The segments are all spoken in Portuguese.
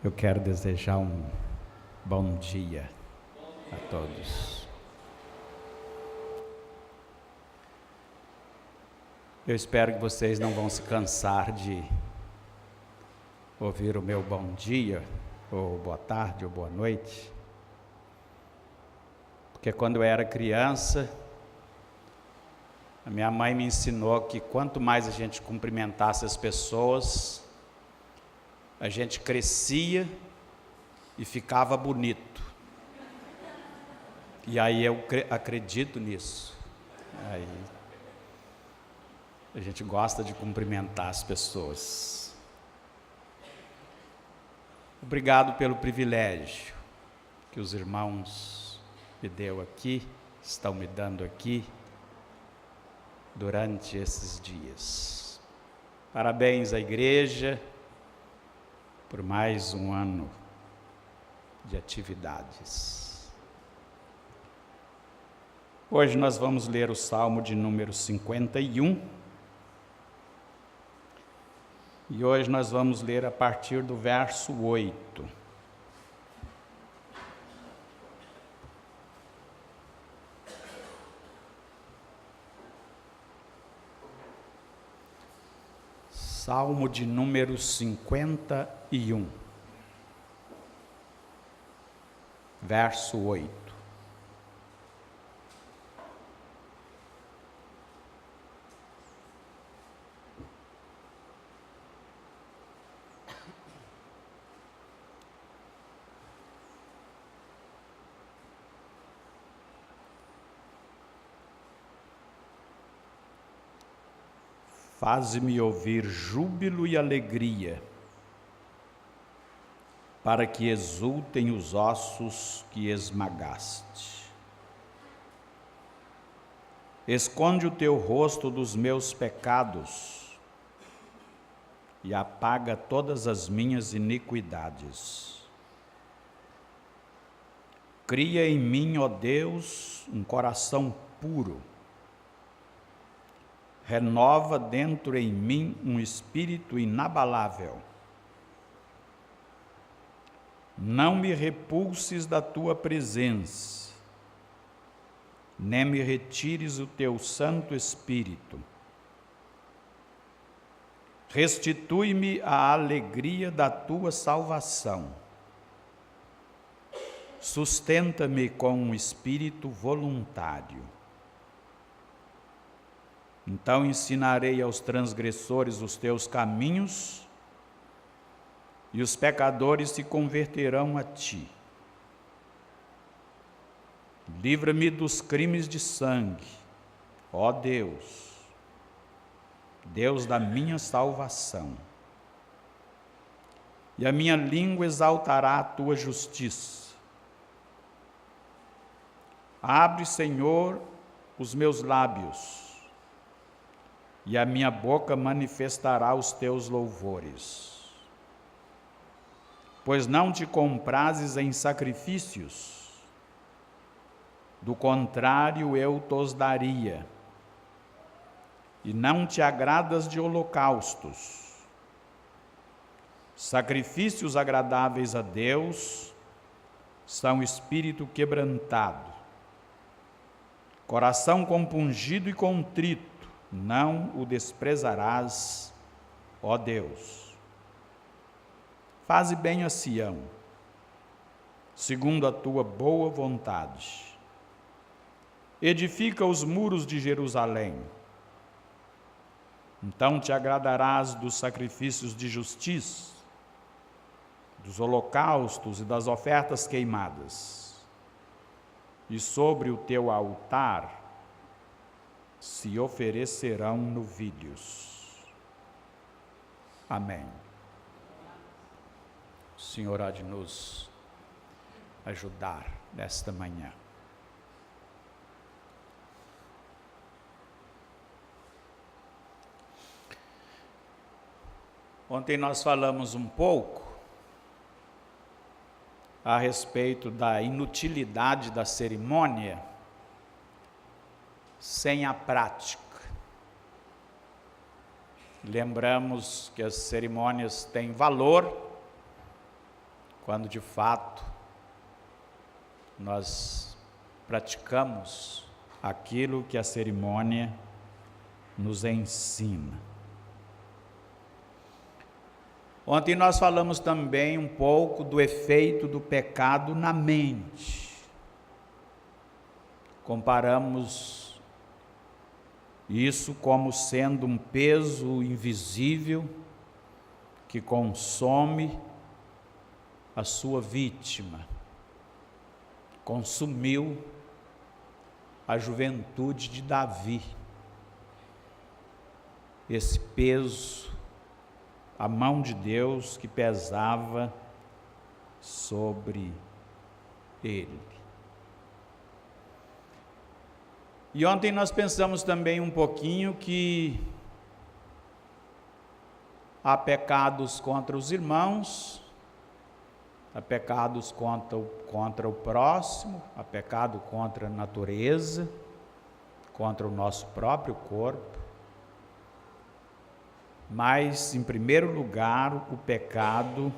Eu quero desejar um bom dia a todos. Eu espero que vocês não vão se cansar de ouvir o meu bom dia, ou boa tarde, ou boa noite. Porque quando eu era criança, a minha mãe me ensinou que quanto mais a gente cumprimentasse as pessoas, a gente crescia e ficava bonito. E aí eu acredito nisso. Aí a gente gosta de cumprimentar as pessoas. Obrigado pelo privilégio que os irmãos me deu aqui, estão me dando aqui durante esses dias. Parabéns à igreja por mais um ano de atividades. Hoje nós vamos ler o Salmo de número 51. E hoje nós vamos ler a partir do verso 8. Salmo de número 51, verso 8. Faze-me ouvir júbilo e alegria, para que exultem os ossos que esmagaste. Esconde o teu rosto dos meus pecados e apaga todas as minhas iniquidades. Cria em mim, ó Deus, um coração puro. Renova dentro em mim um espírito inabalável. Não me repulses da tua presença, nem me retires o teu Santo Espírito. Restitui-me a alegria da tua salvação. Sustenta-me com um espírito voluntário. Então ensinarei aos transgressores os teus caminhos, e os pecadores se converterão a ti. Livra-me dos crimes de sangue, ó Deus, Deus da minha salvação. E a minha língua exaltará a tua justiça. Abre, Senhor, os meus lábios, e a minha boca manifestará os teus louvores. Pois não te comprazes em sacrifícios, do contrário eu tos daria, e não te agradas de holocaustos. Sacrifícios agradáveis a Deus são espírito quebrantado, coração compungido e contrito, não o desprezarás, ó Deus. Faze bem a Sião, segundo a tua boa vontade. Edifica os muros de Jerusalém. Então te agradarás dos sacrifícios de justiça, dos holocaustos e das ofertas queimadas. E sobre o teu altar se oferecerão novilhos. Amém. O Senhor há de nos ajudar nesta manhã. Ontem nós falamos um pouco a respeito da inutilidade da cerimônia sem a prática. Lembramos que as cerimônias têm valor quando de fato nós praticamos aquilo que a cerimônia nos ensina. Ontem nós falamos também um pouco do efeito do pecado na mente. Comparamos isso como sendo um peso invisível que consome a sua vítima. Consumiu a juventude de Davi. Esse peso, a mão de Deus que pesava sobre ele. E ontem nós pensamos também um pouquinho que há pecados contra os irmãos, há pecados contra o próximo, há pecado contra a natureza, contra o nosso próprio corpo. Mas, em primeiro lugar, o pecado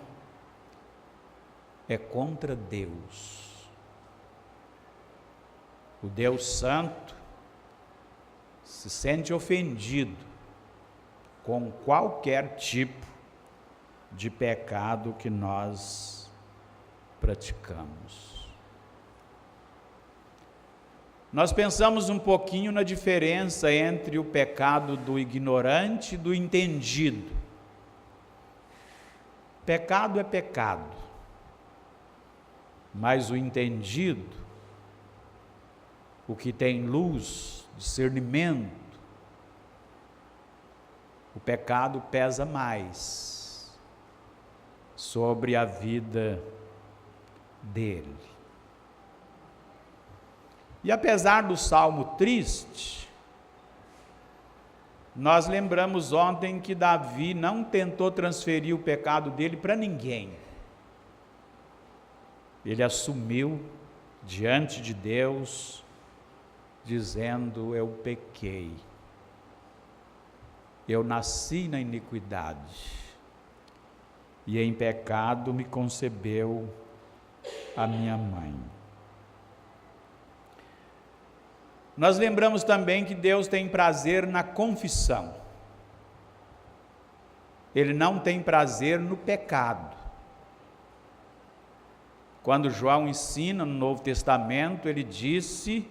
é contra Deus. O Deus Santo se sente ofendido com qualquer tipo de pecado que nós praticamos. Nós pensamos um pouquinho na diferença entre o pecado do ignorante e do entendido. Pecado é pecado, mas o entendido, o que tem luz, discernimento, o pecado pesa mais sobre a vida dele. E apesar do salmo triste, nós lembramos ontem que Davi não tentou transferir o pecado dele para ninguém. Ele assumiu diante de Deus, dizendo: eu pequei, eu nasci na iniquidade, e em pecado me concebeu a minha mãe. Nós lembramos também que Deus tem prazer na confissão. Ele não tem prazer no pecado. Quando João ensina no Novo Testamento, ele disse: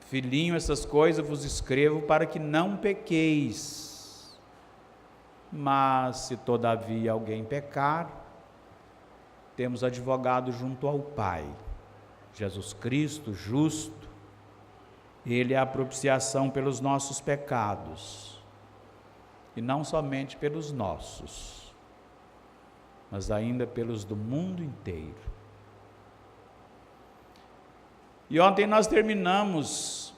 filhinho, essas coisas vos escrevo para que não pequeis. Mas se todavia alguém pecar, temos advogado junto ao Pai, Jesus Cristo, justo. Ele é a propiciação pelos nossos pecados, e não somente pelos nossos, mas ainda pelos do mundo inteiro. E ontem nós terminamos,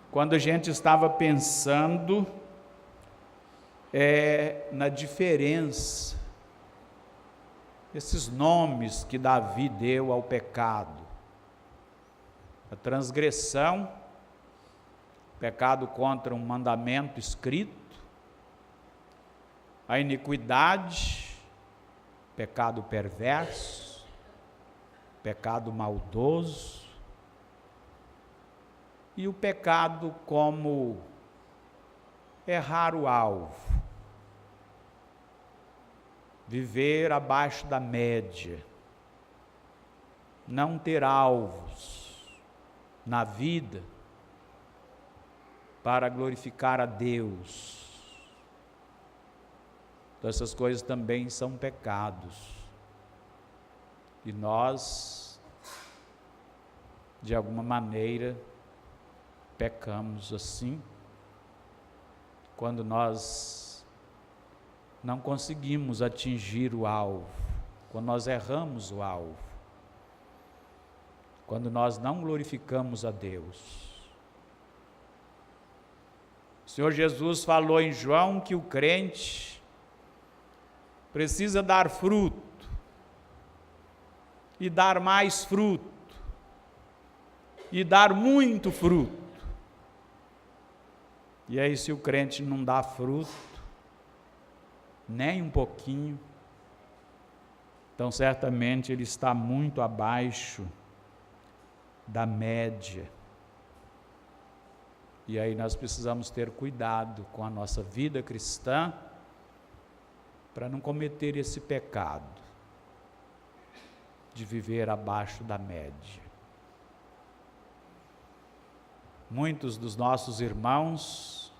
quando a gente estava pensando na diferença, esses nomes que Davi deu ao pecado: a transgressão, pecado contra um mandamento escrito; a iniquidade, pecado perverso, pecado maldoso; e o pecado como errar o alvo, viver abaixo da média, não ter alvos na vida para glorificar a Deus. Então, essas coisas também são pecados, e nós, de alguma maneira, pecamos assim, quando nós não conseguimos atingir o alvo, quando nós erramos o alvo, quando nós não glorificamos a Deus. O Senhor Jesus falou em João que o crente precisa dar fruto, e dar mais fruto, e dar muito fruto. E aí, se o crente não dá fruto, nem um pouquinho, Então, certamente, ele está muito abaixo da média. E aí nós precisamos ter cuidado com a nossa vida cristã, para não cometer esse pecado de viver abaixo da média. Muitos dos nossos irmãos,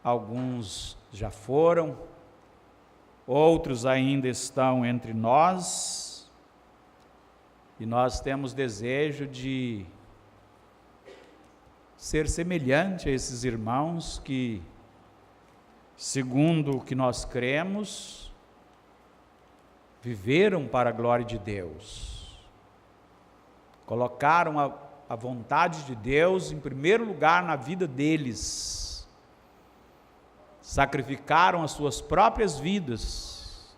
alguns já foram, outros ainda estão entre nós, e nós temos desejo de ser semelhante a esses irmãos que, segundo o que nós cremos, viveram para a glória de Deus, colocaram a vontade de Deus em primeiro lugar na vida deles, sacrificaram as suas próprias vidas,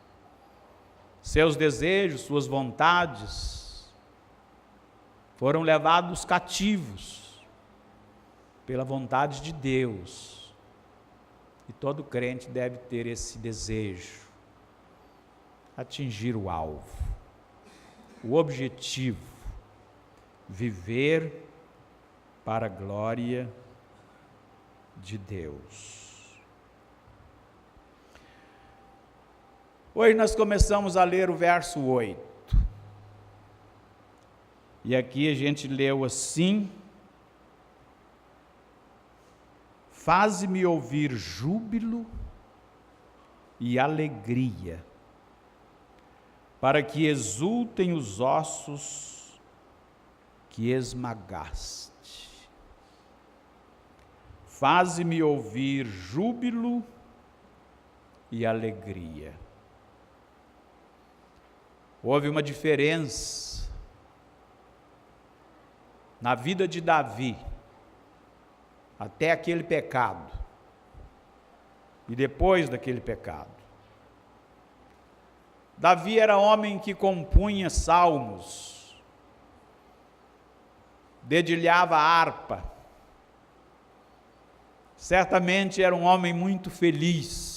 seus desejos, suas vontades, foram levados cativos pela vontade de Deus. E todo crente deve ter esse desejo, atingir o alvo, o objetivo, viver para a glória de Deus. Hoje nós começamos a ler o verso 8, e aqui a gente leu assim: faze-me ouvir júbilo e alegria, para que exultem os ossos que esmagaste. Faze-me ouvir júbilo e alegria. Houve uma diferença na vida de Davi, até aquele pecado, e depois daquele pecado. Davi era homem que compunha salmos, dedilhava harpa, certamente era um homem muito feliz,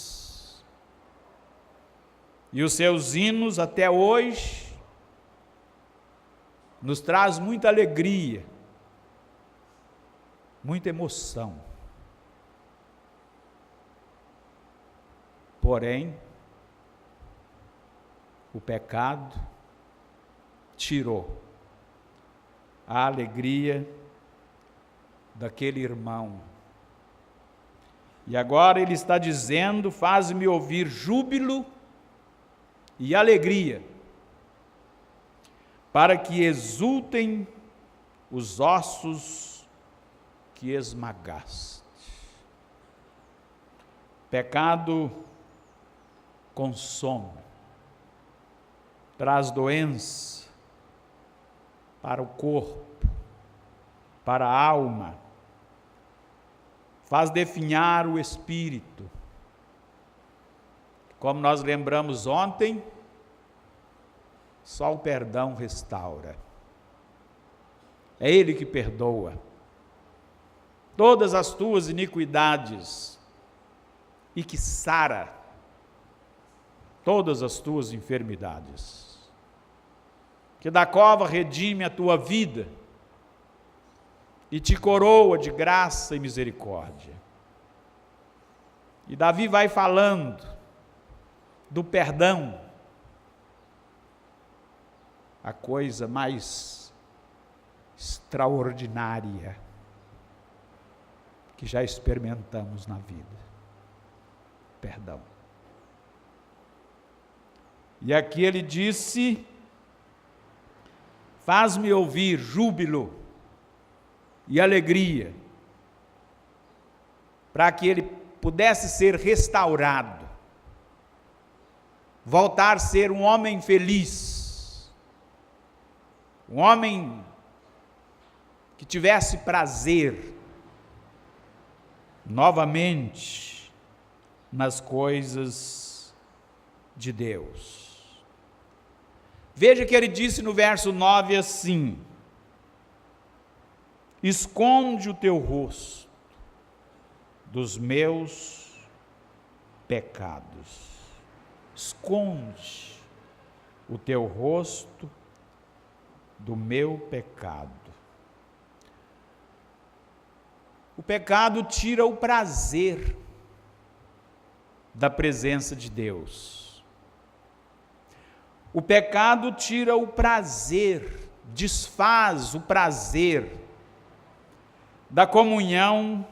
e os seus hinos até hoje nos traz muita alegria, muita emoção. Porém, o pecado tirou a alegria daquele irmão. E agora ele está dizendo: faz-me ouvir júbilo e alegria, para que exultem os ossos que esmagaste. Pecado consome, traz doença para o corpo, para a alma, faz definhar o espírito. Como nós lembramos ontem, só o perdão restaura. É Ele que perdoa todas as tuas iniquidades e que sara todas as tuas enfermidades, que da cova redime a tua vida e te coroa de graça e misericórdia. E Davi vai falando do perdão, a coisa mais extraordinária que já experimentamos na vida. Perdão. E aqui ele disse: faz-me ouvir júbilo e alegria, para que ele pudesse ser restaurado, voltar a ser um homem feliz, um homem que tivesse prazer novamente nas coisas de Deus. Veja que ele disse no verso 9 assim: esconde o teu rosto dos meus pecados. Esconde. o teu rosto do meu pecado. O pecado tira o prazer da presença de Deus. O pecado tira o prazer, desfaz o prazer da comunhão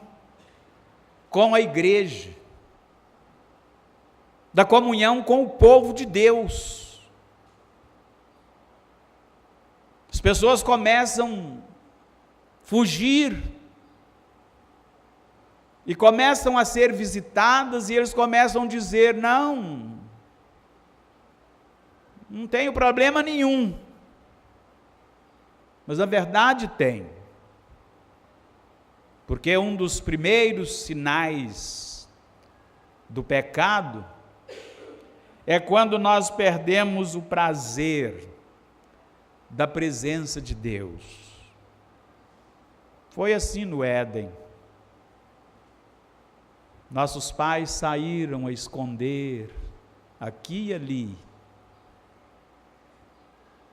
com a igreja, da comunhão com o povo de Deus. As pessoas começam a fugir e começam a ser visitadas, e eles começam a dizer: não tenho problema nenhum. Mas na verdade tem. Porque um dos primeiros sinais do pecado é quando nós perdemos o prazer da presença de Deus. Foi assim no Éden. Nossos pais saíram a esconder aqui e ali.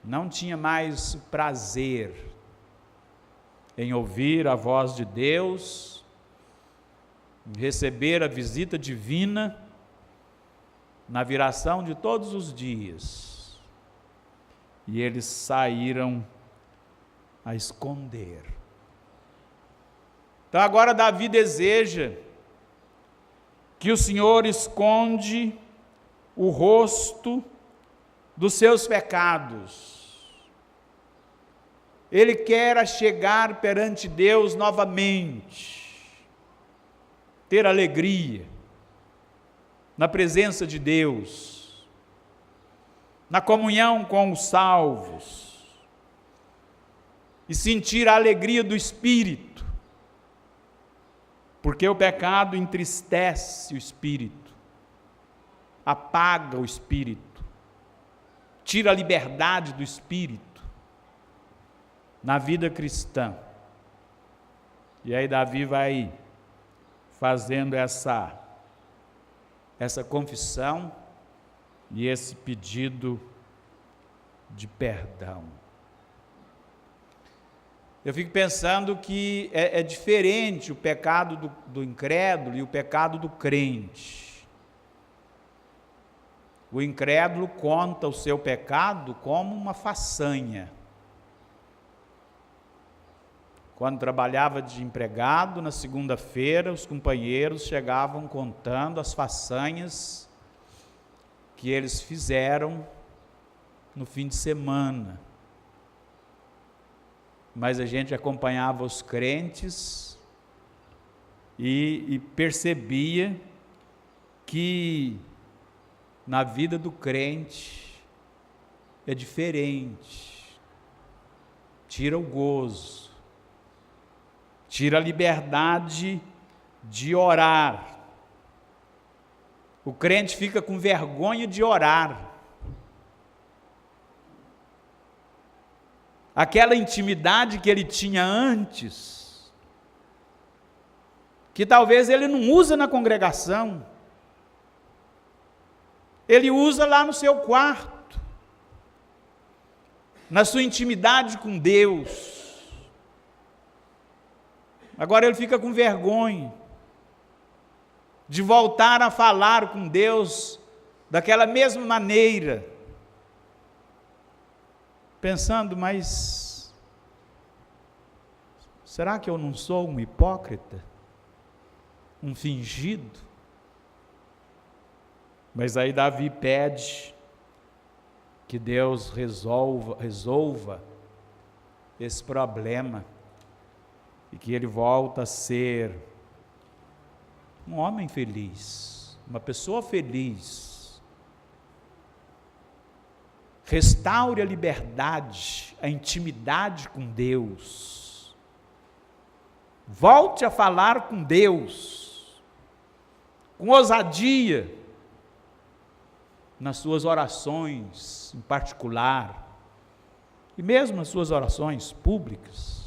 Não tinha mais prazer em ouvir a voz de Deus, em receber a visita divina na viração de todos os dias. E eles saíram a esconder. Então agora Davi deseja que o Senhor esconde o rosto dos seus pecados. Ele quer chegar perante Deus novamente, ter alegria na presença de Deus, na comunhão com os salvos, e sentir a alegria do Espírito, porque o pecado entristece o Espírito, apaga o Espírito, tira a liberdade do Espírito na vida cristã. E aí Davi vai fazendo essa confissão e esse pedido de perdão. Eu fico pensando que é diferente o pecado do incrédulo e o pecado do crente. O incrédulo conta o seu pecado como uma façanha. Quando trabalhava de empregado, na segunda-feira, os companheiros chegavam contando as façanhas que eles fizeram no fim de semana. Mas a gente acompanhava os crentes e percebia que na vida do crente é diferente. Tira o gozo, tira a liberdade de orar. O crente fica com vergonha de orar. Aquela intimidade que ele tinha antes, que talvez ele não usa na congregação, ele usa lá no seu quarto, na sua intimidade com Deus. Agora ele fica com vergonha de voltar a falar com Deus daquela mesma maneira, pensando: mas será que eu não sou um hipócrita? Um fingido? Mas aí Davi pede que Deus resolva esse problema e que ele volta a ser um homem feliz, uma pessoa feliz. Restaure a liberdade, a intimidade com Deus. Volte a falar com Deus, com ousadia, nas suas orações em particular, e mesmo nas suas orações públicas.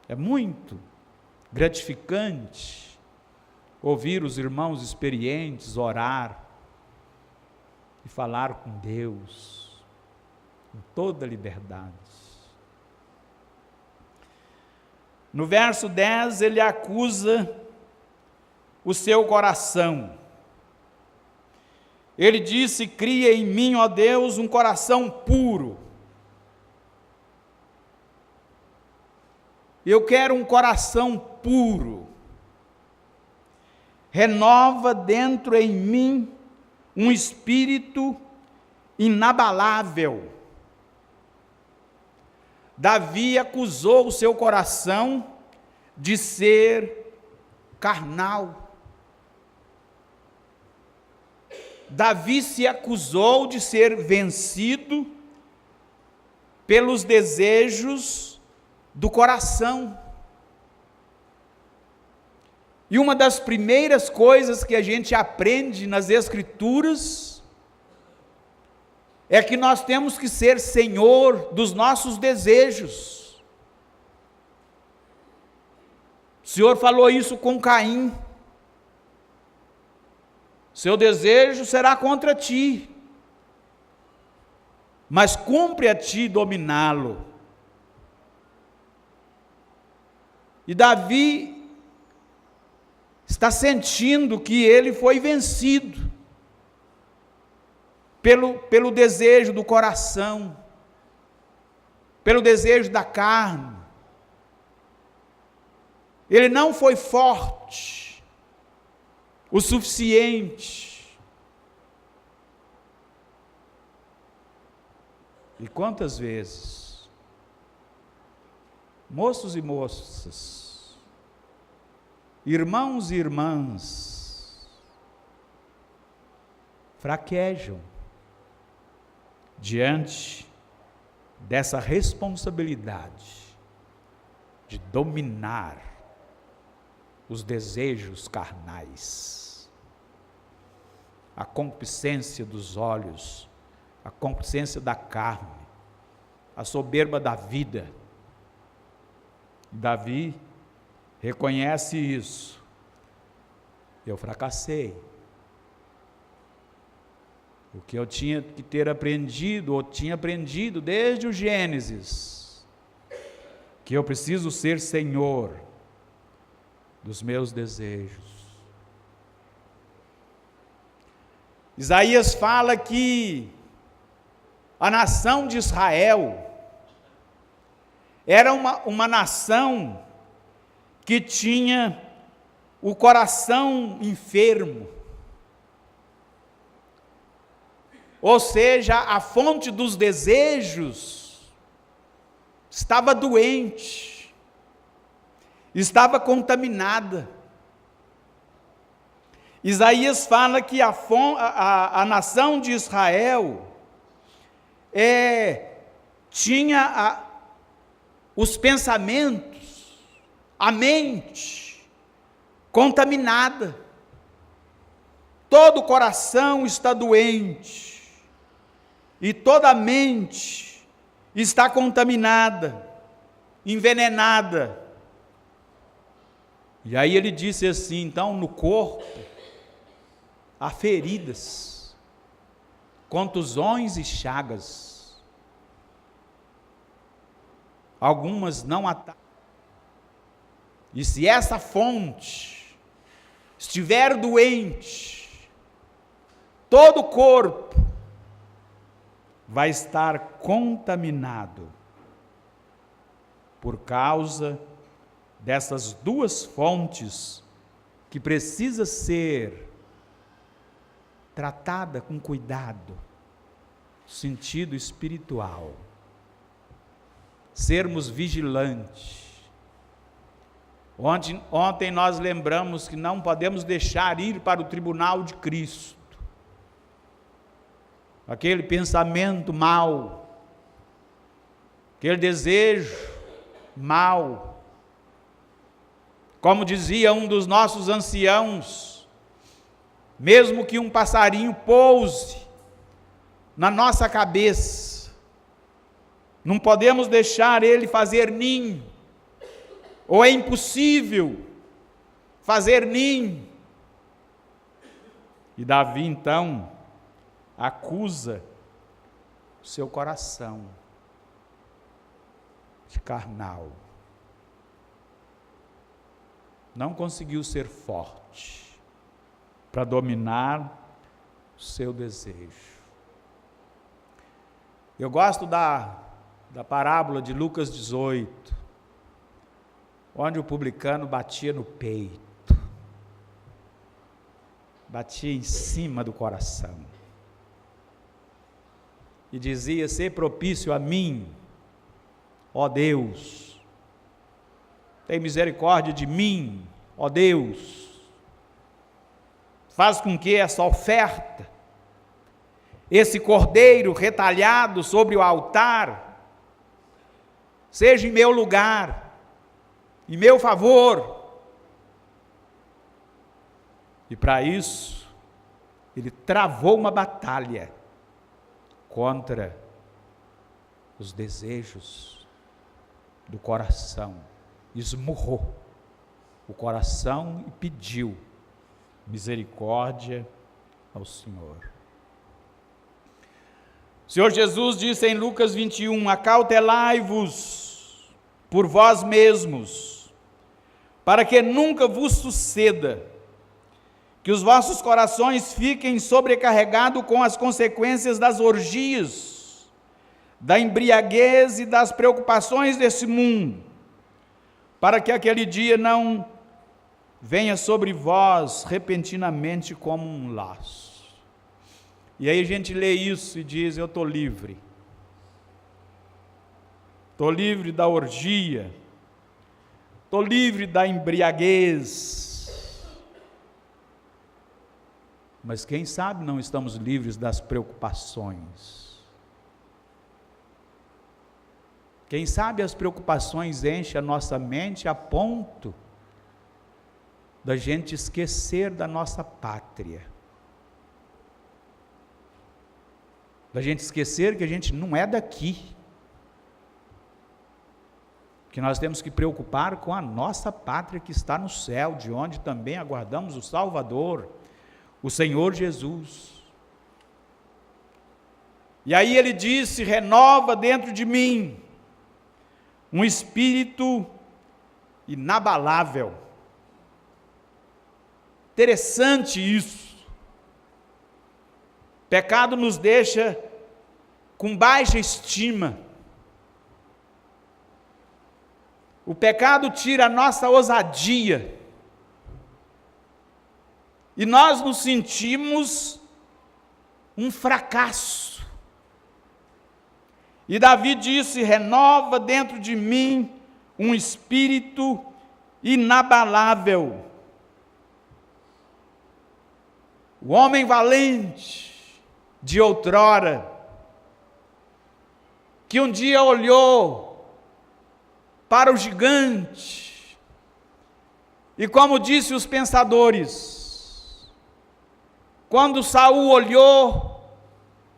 É muito gratificante ouvir os irmãos experientes orar, e falar com Deus com toda liberdade. No verso 10, ele acusa o seu coração. Ele disse: cria em mim, ó Deus, um coração puro. Eu quero um coração puro. Renova dentro em mim um espírito inabalável. Davi acusou o seu coração de ser carnal. Davi se acusou de ser vencido pelos desejos do coração. E uma das primeiras coisas que a gente aprende nas Escrituras é que nós temos que ser senhor dos nossos desejos. O Senhor falou isso com Caim. Seu desejo será contra ti, mas cumpre a ti dominá-lo. E Davi está sentindo que ele foi vencido pelo desejo do coração, pelo desejo da carne. Ele não foi forte o suficiente. E quantas vezes, moços e moças, irmãos e irmãs, fraquejam diante dessa responsabilidade de dominar os desejos carnais, a concupiscência dos olhos, a concupiscência da carne, a soberba da vida. Davi reconhece isso. Eu fracassei. O que eu tinha que ter aprendido, ou tinha aprendido desde o Gênesis, que eu preciso ser senhor dos meus desejos. Isaías fala que a nação de Israel era uma nação que tinha o coração enfermo, ou seja, a fonte dos desejos estava doente, estava contaminada. Isaías fala que a nação de Israel tinha os pensamentos, a mente contaminada. Todo o coração está doente e toda a mente está contaminada, envenenada. E aí ele disse assim: então no corpo há feridas, contusões e chagas. Algumas não atacam. E se essa fonte estiver doente, todo o corpo vai estar contaminado por causa dessas duas fontes que precisa ser tratada com cuidado, sentido espiritual. Sermos vigilantes. Ontem nós lembramos que não podemos deixar ir para o tribunal de Cristo aquele pensamento mau, aquele desejo mau. Como dizia um dos nossos anciãos, mesmo que um passarinho pouse na nossa cabeça, não podemos deixar ele fazer ninho, ou é impossível fazer ninho. E Davi então acusa o seu coração de carnal. Não conseguiu ser forte para dominar o seu desejo. Eu gosto da parábola de Lucas 18, onde o publicano batia no peito, batia em cima do coração, e dizia: "Sê propício a mim, ó Deus, tem misericórdia de mim, ó Deus, faz com que essa oferta, esse cordeiro retalhado sobre o altar, seja em meu lugar, em meu favor." E para isso, ele travou uma batalha contra os desejos do coração, esmurrou o coração e pediu misericórdia ao Senhor. O Senhor Jesus disse em Lucas 21, acautelai-vos por vós mesmos, para que nunca vos suceda que os vossos corações fiquem sobrecarregados com as consequências das orgias, da embriaguez e das preocupações desse mundo, para que aquele dia não venha sobre vós repentinamente como um laço. E aí a gente lê isso e diz: eu estou livre. Estou livre da orgia, estou livre da embriaguez. Mas quem sabe não estamos livres das preocupações. Quem sabe as preocupações enchem a nossa mente a ponto da gente esquecer da nossa pátria. Da gente esquecer que a gente não é daqui. Que nós temos que preocupar com a nossa pátria que está no céu, de onde também aguardamos o Salvador, o Senhor Jesus. E aí ele disse: renova dentro de mim um espírito inabalável. Interessante isso. Pecado nos deixa com baixa estima. O pecado tira a nossa ousadia. E nós nos sentimos um fracasso. E Davi disse: renova dentro de mim um espírito inabalável. O homem valente de outrora, que um dia olhou para o gigante, e como disse os pensadores, quando Saul olhou,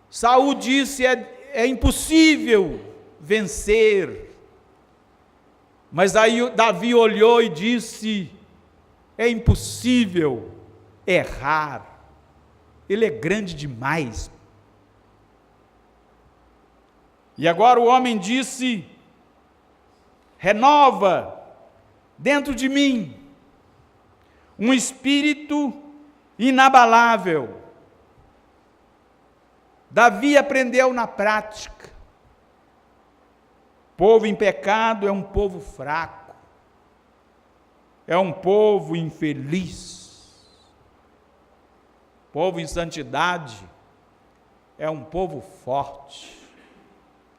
Saul disse: é impossível vencer. Mas aí Davi olhou e disse: é impossível errar. Ele é grande demais. E agora o homem disse: renova dentro de mim um espírito inabalável. Davi aprendeu na prática. Povo em pecado é um povo fraco, é um povo infeliz. Povo em santidade é um povo forte,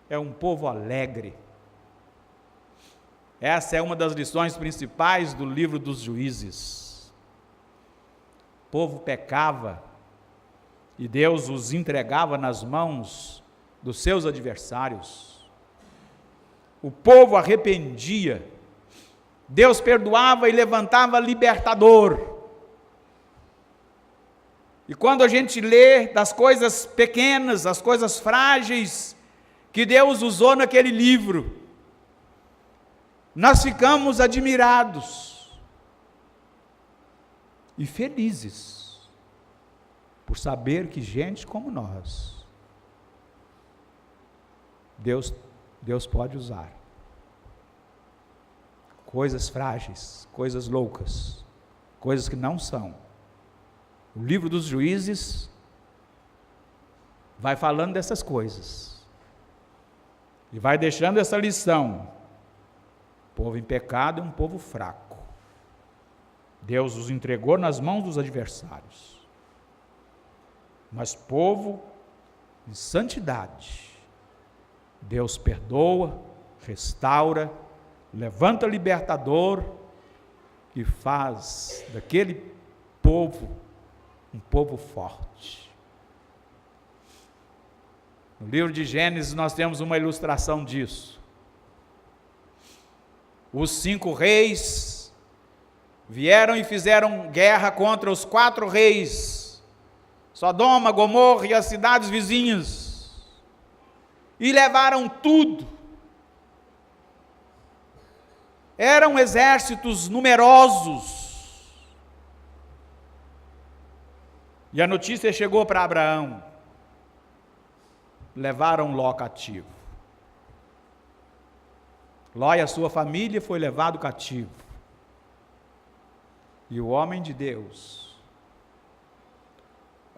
é um povo alegre. Essa é uma das lições principais do livro dos Juízes. O povo pecava e Deus os entregava nas mãos dos seus adversários. O povo arrependia, Deus perdoava e levantava libertador. E quando a gente lê das coisas pequenas, as coisas frágeis que Deus usou naquele livro, nós ficamos admirados e felizes. por saber que gente como nós, Deus pode usar. Coisas frágeis, coisas loucas, coisas que não são. O livro dos Juízes vai falando dessas coisas e vai deixando essa lição: o povo em pecado é um povo fraco. Deus os entregou nas mãos dos adversários, mas povo em santidade, Deus perdoa, restaura, levanta libertador e faz daquele povo um povo forte. No livro de Gênesis nós temos uma ilustração disso. Os 5 reis vieram e fizeram guerra contra os 4 reis, Sodoma, Gomorra e as cidades vizinhas, e levaram tudo. Eram exércitos numerosos. E a notícia chegou para Abraão: levaram Ló cativo. Ló e a sua família foi levado cativo. E o homem de Deus,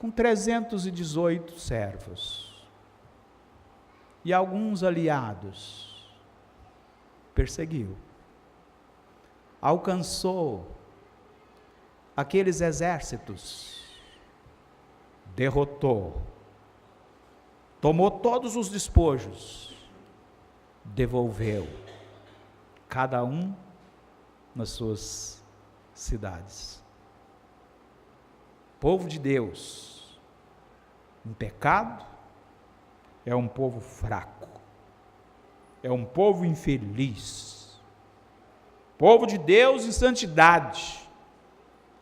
com 318 servos e alguns aliados, perseguiu, alcançou aqueles exércitos, derrotou, tomou todos os despojos, devolveu, cada um nas suas cidades. Povo de Deus em pecado é um povo fraco, é um povo infeliz. Povo de Deus em santidade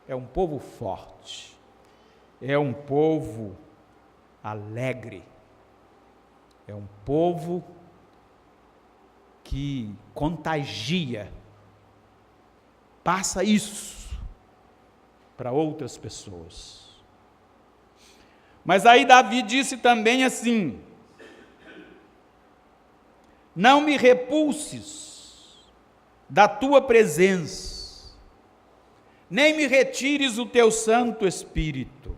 é um povo forte, é um povo alegre, é um povo que contagia, passa isso para outras pessoas. Mas aí Davi disse também assim: não me repulses da tua presença, nem me retires o teu Santo Espírito.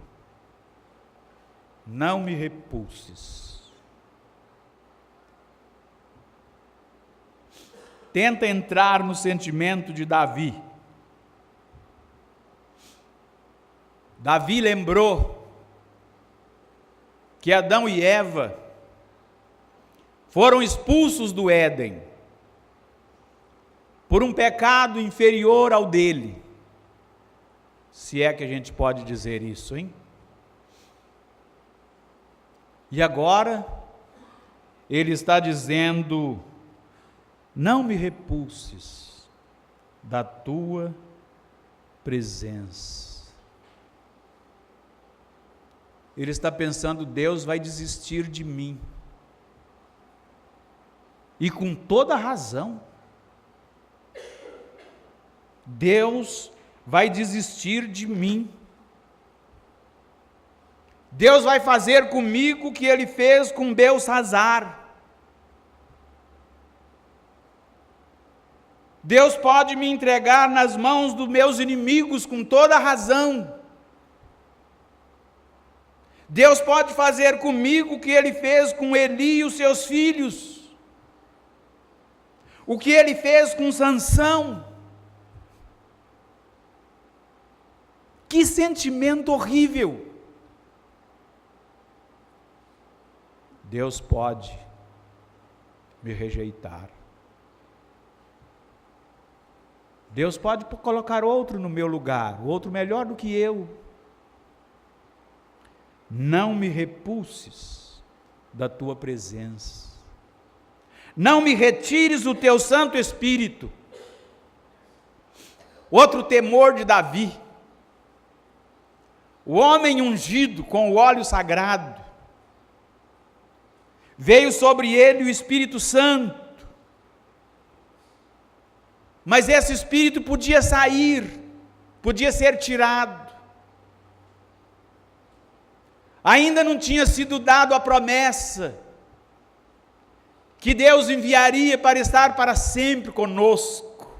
Não me repulses. Tenta entrar no sentimento de Davi. Davi lembrou que Adão e Eva foram expulsos do Éden por um pecado inferior ao dele. Se é que a gente pode dizer isso, hein? E agora ele está dizendo: não me repulses da tua presença. Ele está pensando: Deus vai desistir de mim. E com toda razão. Deus vai desistir de mim. Deus vai fazer comigo o que Ele fez com Belsazzar. Deus pode me entregar nas mãos dos meus inimigos com toda razão. Deus pode fazer comigo o que Ele fez com Eli e os seus filhos. O que Ele fez com Sansão. Que sentimento horrível. Deus pode me rejeitar. Deus pode colocar outro no meu lugar, outro melhor do que eu. Não me repulses da tua presença. Não me retires o teu Santo Espírito. Outro temor de Davi. O homem ungido com o óleo sagrado. Veio sobre ele o Espírito Santo. Mas esse Espírito podia sair, podia ser tirado. Ainda não tinha sido dado a promessa que Deus enviaria para estar para sempre conosco.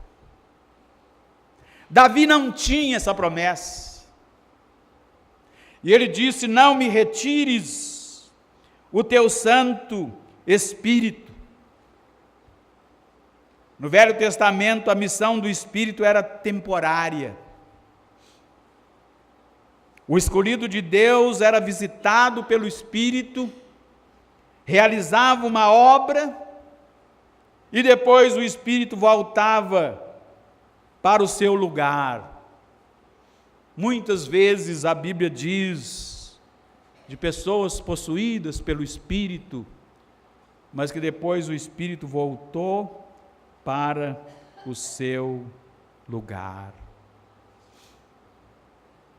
Davi não tinha essa promessa. E ele disse: não me retires o teu Santo Espírito. No Velho Testamento, a missão do Espírito era temporária. O escolhido de Deus era visitado pelo Espírito, realizava uma obra, e depois o Espírito voltava para o seu lugar. Muitas vezes a Bíblia diz de pessoas possuídas pelo Espírito, mas que depois o Espírito voltou para o seu lugar.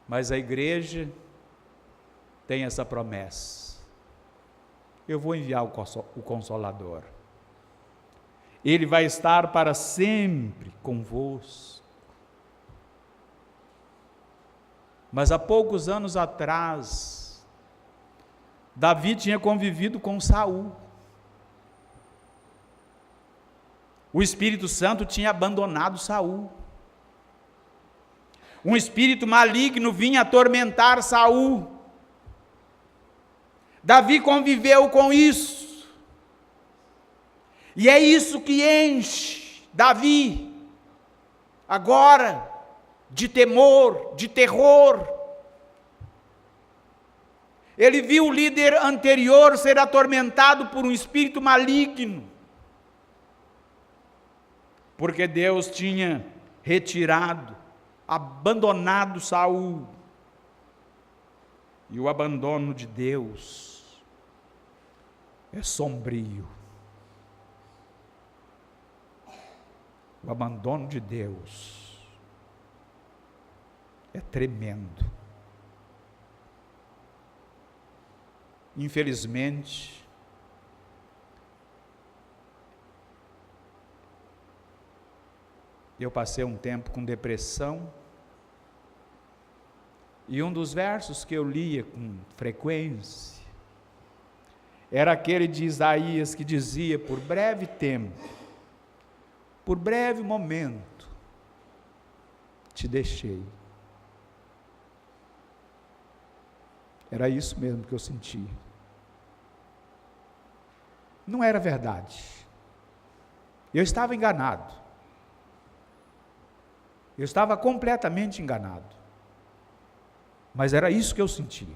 Mas a igreja tem essa promessa: eu vou enviar o Consolador, ele vai estar para sempre convosco. Mas há poucos anos atrás, Davi tinha convivido com Saul. O Espírito Santo tinha abandonado Saul. Um espírito maligno vinha atormentar Saul. Davi conviveu com isso. E é isso que enche Davi agora de temor, de terror. Ele viu o líder anterior ser atormentado por um espírito maligno, porque Deus tinha retirado, abandonado Saul. E o abandono de Deus é sombrio. O abandono de Deus é tremendo. Infelizmente, eu passei um tempo com depressão, e um dos versos que eu lia com frequência era aquele de Isaías que dizia: por breve tempo, por breve momento, te deixei. Era isso mesmo que eu senti. Não era verdade. Eu estava enganado. Eu estava completamente enganado. Mas era isso que eu sentia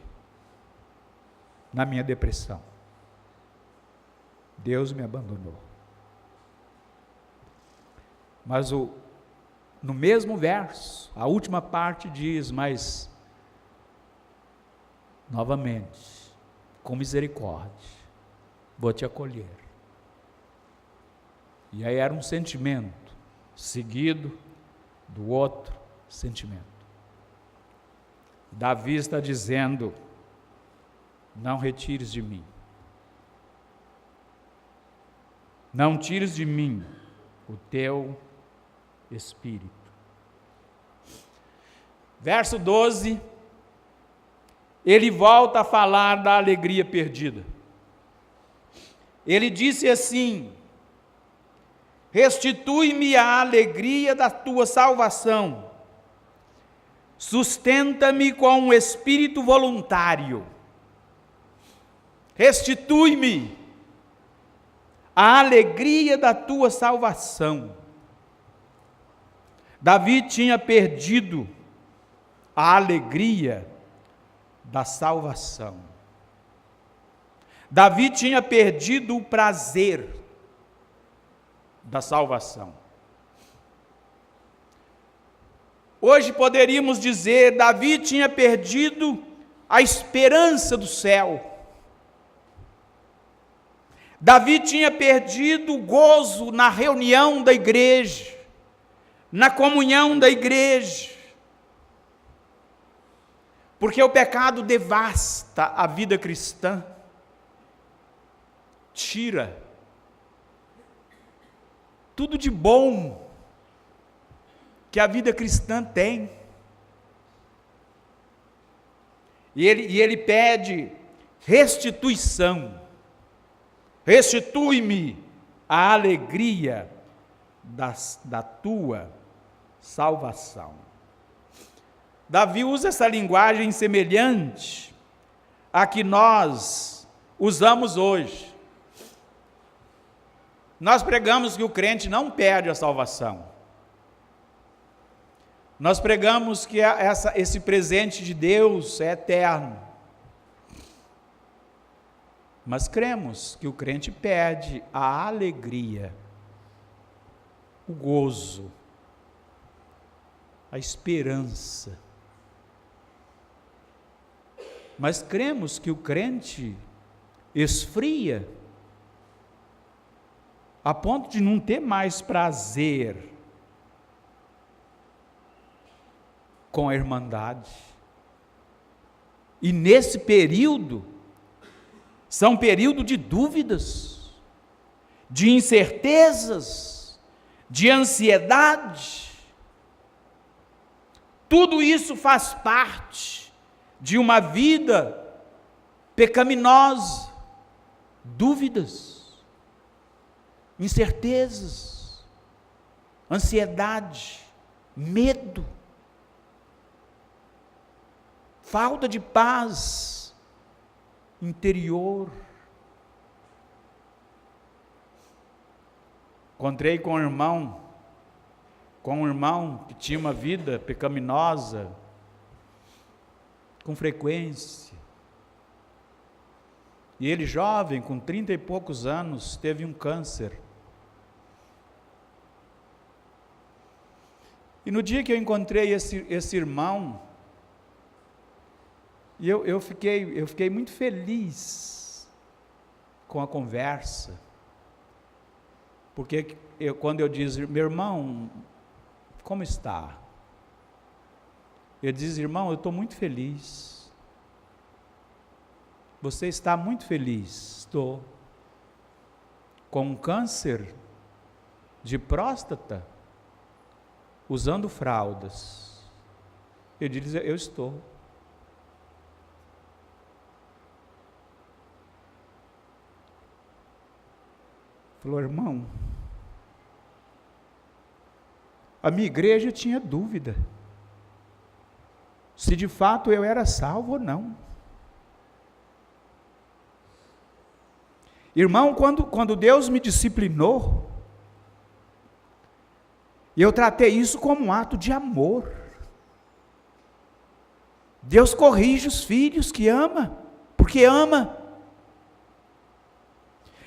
na minha depressão. Deus me abandonou. Mas no mesmo verso, a última parte diz: mas novamente, com misericórdia, vou te acolher. E aí era um sentimento seguido do outro sentimento. Davi está dizendo: não retires de mim, não tires de mim o teu Espírito. Verso 12, ele volta a falar da alegria perdida. Ele disse assim: restitui-me a alegria da tua salvação, sustenta-me com um espírito voluntário, restitui-me a alegria da tua salvação. Davi tinha perdido a alegria da salvação. Davi tinha perdido o prazer da salvação. Hoje poderíamos dizer: Davi tinha perdido a esperança do céu. Davi tinha perdido o gozo na reunião da igreja, na comunhão da igreja. Porque o pecado devasta a vida cristã, tira tudo de bom que a vida cristã tem. E ele pede restituição. Restitui-me a alegria da tua salvação. Davi usa essa linguagem semelhante à que nós usamos hoje. Nós pregamos que o crente não perde a salvação. Nós pregamos que esse presente de Deus é eterno. Mas cremos que o crente perde a alegria, o gozo, a esperança. Mas cremos que o crente esfria a ponto de não ter mais prazer com a irmandade. E nesse período, são período de dúvidas, de incertezas, de ansiedade. Tudo isso faz parte de uma vida pecaminosa. Dúvidas, incertezas, ansiedade, medo, falta de paz interior. Encontrei com um irmão que tinha uma vida pecaminosa com frequência. E ele, jovem, com 30 e poucos anos, teve um câncer. E no dia que eu encontrei esse irmão, e eu fiquei muito feliz com a conversa, porque quando eu disse, meu irmão, como está? Ele diz, irmão, eu estou muito feliz. Você está muito feliz? Estou. Com um câncer de próstata, usando fraldas. Ele diz, eu estou. Falou, irmão, a minha igreja tinha dúvida se de fato eu era salvo ou não. Irmão, quando Deus me disciplinou, eu tratei isso como um ato de amor. Deus corrige os filhos que ama, porque ama.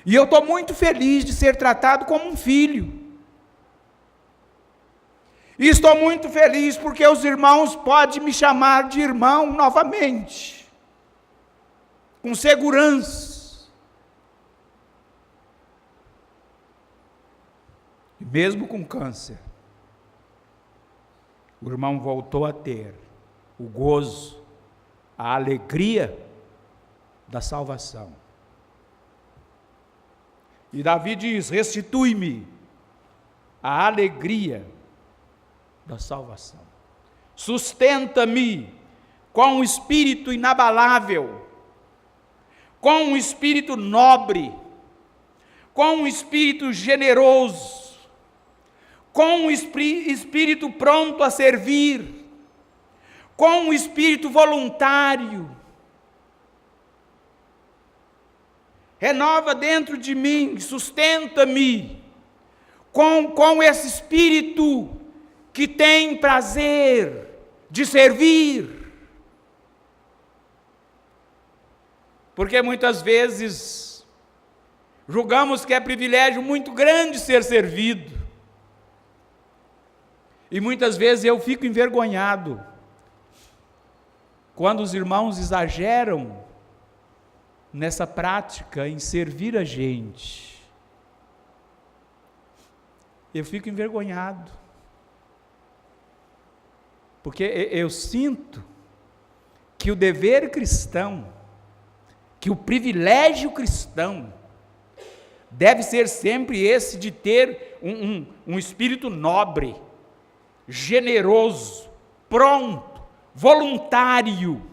E eu estou muito feliz de ser tratado como um filho. E estou muito feliz porque os irmãos podem me chamar de irmão novamente, com segurança. E mesmo com câncer, o irmão voltou a ter o gozo, a alegria da salvação. E Davi diz, restitui-me a alegria da salvação. Sustenta-me com um espírito inabalável, com um espírito nobre, com um espírito generoso, com um espírito pronto a servir, com um espírito voluntário. Renova dentro de mim, sustenta-me com esse espírito que tem prazer de servir. Porque muitas vezes julgamos que é privilégio muito grande ser servido. E muitas vezes eu fico envergonhado quando os irmãos exageram nessa prática em servir a gente. Eu fico envergonhado, porque eu sinto que o dever cristão, que o privilégio cristão, deve ser sempre esse de ter um espírito nobre, generoso, pronto, voluntário,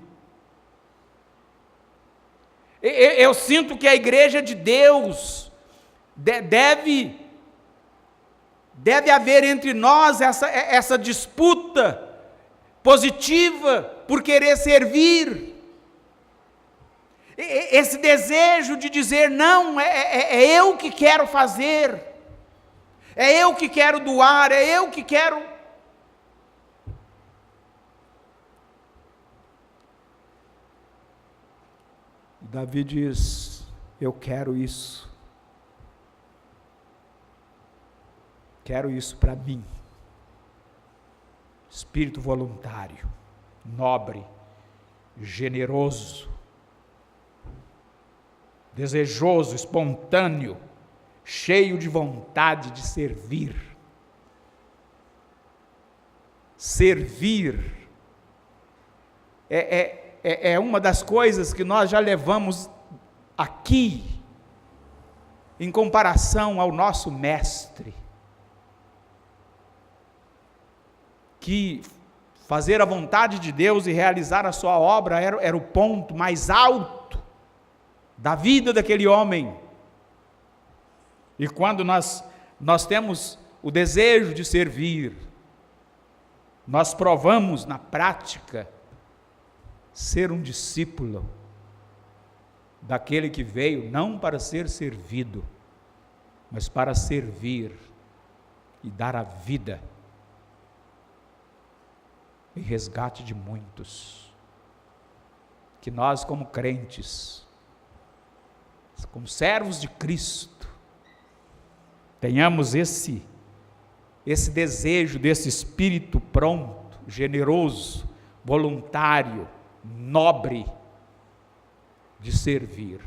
Eu sinto que a igreja de Deus deve haver entre nós essa disputa positiva por querer servir. Esse desejo de dizer, não, é eu que quero fazer, é eu que quero doar, é eu que quero. Davi diz, eu quero isso para mim. Espírito voluntário, nobre, generoso, desejoso, espontâneo, cheio de vontade de servir. Servir é uma das coisas que nós já levamos aqui, em comparação ao nosso mestre, que fazer a vontade de Deus e realizar a sua obra era o ponto mais alto da vida daquele homem. E quando nós temos o desejo de servir, nós provamos na prática ser um discípulo daquele que veio não para ser servido, mas para servir e dar a vida em resgate de muitos. Que nós, como crentes, como servos de Cristo, tenhamos esse desejo desse espírito pronto, generoso, voluntário, nobre, de servir.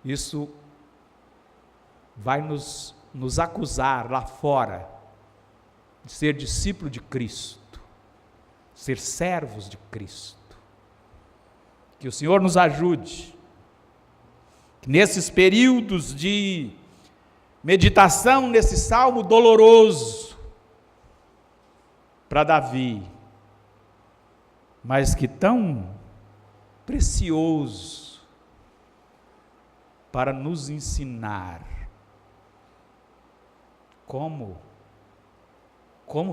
Isso vai nos acusar lá fora de ser discípulo de Cristo, ser servos de Cristo. Que o Senhor nos ajude, que nesses períodos de meditação nesse salmo doloroso para Davi, mas que tão precioso para nos ensinar como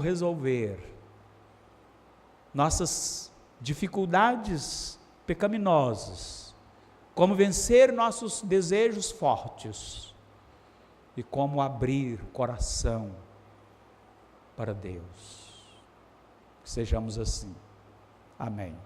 resolver nossas dificuldades pecaminosas, como vencer nossos desejos fortes e como abrir o coração para Deus. Que sejamos assim. Amém.